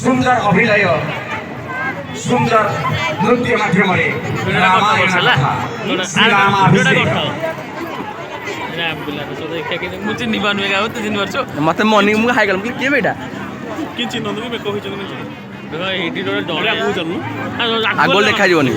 सुंदर अभिनय सुंदर नृत्य माध्यमले रामायण कथा श्रीरामाभिषेक मत मर्निंग मुझे खाई गलम कि बेटा आगोल देखा जीवनी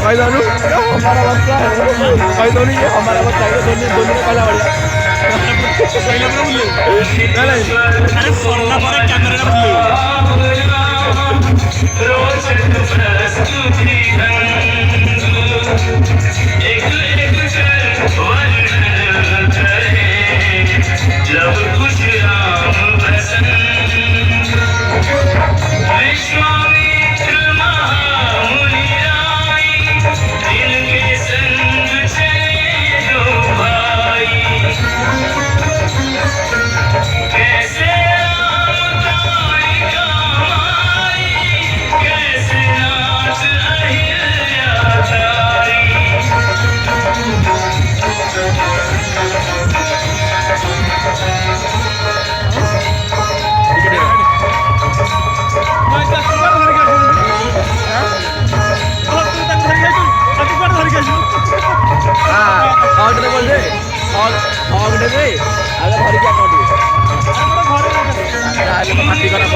कह दो हमारा बच्चा है कह दो ये हमारा बच्चा है दोनों दोनों का पहला बढ़िया नहीं अरे पढ़ना पड़े कैमरा जब कुछ राम पसंद विश्वामित्र महामुनि आई इनके संग चले दो भाई कैसे राम तारिका माई कैसे नाच अहिल्या ताई ऑर्डर बोल दे ऑर्डर दे आगे भर क्या कर दिए आगे तो पार्टी करा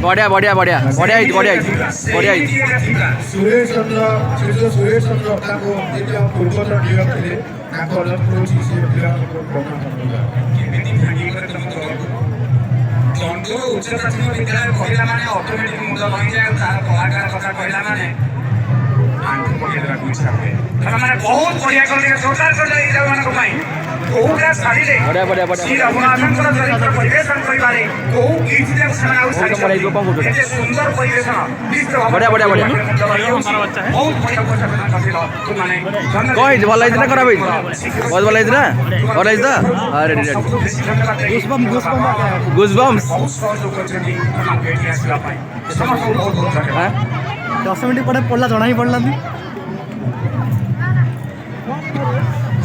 ବଢିଆ ବଢିଆ ବଢିଆ ବଢିଆ ହେଇଛି ବଢିଆ ହେଇଛି ବଢିଆ ହେଇଛି ସୁରେଶ ଚନ୍ଦ୍ର ସେ ଯେଉଁ ସୁରେଶ ଚନ୍ଦ୍ର ତାଙ୍କୁ ଯେମିତି ଆମ ପୂର୍ବତନ ଡିଓ ଥିଲେ ତାଙ୍କ ଅନୁରୋଧ କରୁଛି ସେ ପିଲାମାନଙ୍କୁ ପ୍ରମାଣ କରିବା କେମିତି ଭାଙ୍ଗିଗଲେ ତମ ତଳକୁ ଦଣ୍ଡ ଉଚ୍ଚ ପ୍ରାଥମିକ ବିଦ୍ୟାଳୟ କହିଲା ମାନେ ଅଟୋମେଟିକ ମୁଣ୍ଡ ଭାଙ୍ଗିଯାଏ ତାର କଳାକାର କଥା କହିଲା ମାନେ ଆଣ୍ଠୁ ପକେଇଦେବାକୁ ଇଚ୍ଛା ହୁଏ ମାନେ ବହୁତ ବଢିଆ କଲେ ଜୋରଦାର କରିଲେ ଏଇ ମାନଙ୍କ ପାଇଁ କୋଉଟା ଛାଡ଼ିଲେ ବଢିଆ ବଢିଆ ବଢିଆ ଶ୍ରୀ ରଘୁନାଥଙ୍କର ଚରିତ୍ର ପରିବେଷଣ କରିବାରେ କୋଉ ଗୀତଟାକୁ ସେମାନେ ଆଉ ଛାଡ଼ିଛନ୍ତି ଏତେ ସୁନ୍ଦର ପରିବେଷଣ ବଢିଆ ବଢିଆ ବଢିଆ ବହୁତ ବଢିଆ ଉପସ୍ଥାପନା କରିଥିଲ ତୁମମାନେ କଣ ହେଇଛି ଭଲ ହେଇଛି ନା ଖରାପ ହେଇଛି ବହୁତ ଭଲ ହେଇଛି ନା ଭଲ ହେଇଛି ତ ରେଡି ରେଡି ଗୁଜବମ୍ସ ବହୁତ ସହଯୋଗ କରିଛନ୍ତି ତୁମକୁ ଏଠି ଆସିବା ପାଇଁ ସମସ୍ତଙ୍କୁ ବହୁତ ବହୁତ ଧନ୍ୟବାଦ 10 ମିନିଟ୍ ପରେ ପଡ଼ିଲା ଜଣା ହିଁ ପଡ଼ିଲାନି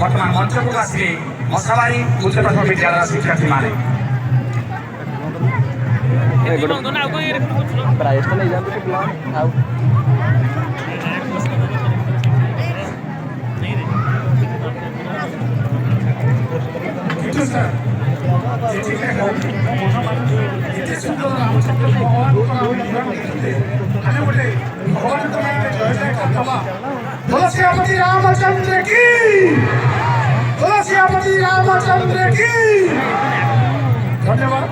ବର୍ତ୍ତମାନ ମଞ୍ଚକୁ ଆସିଲେ ମଶାବାରୀ ଉଚ୍ଚ ପ୍ରାଥମିକ ବିଦ୍ୟାଳୟର ଶିକ୍ଷାର୍ଥୀମାନେ ପ୍ରାଇସ୍ଟା ନେଇଯାଆନ୍ତୁ ସେ ପିଲାମାନେ ଆଉ ଏତେ ସୁନ୍ଦର ରାମଚନ୍ଦ୍ର ଭଗବାନଙ୍କର ଆମେ ନିର୍ମାଣ କରିଥିଲେ ଆମେ ଗୋଟେ ଭଗବାନଙ୍କ ନାମରେ ଜୟଜୟ କରିଦେବା ତୁଳସୀପତି ରାମଚନ୍ଦ୍ର କି ତୁଳସୀପତି ରାମଚନ୍ଦ୍ର କି ଧନ୍ୟବାଦ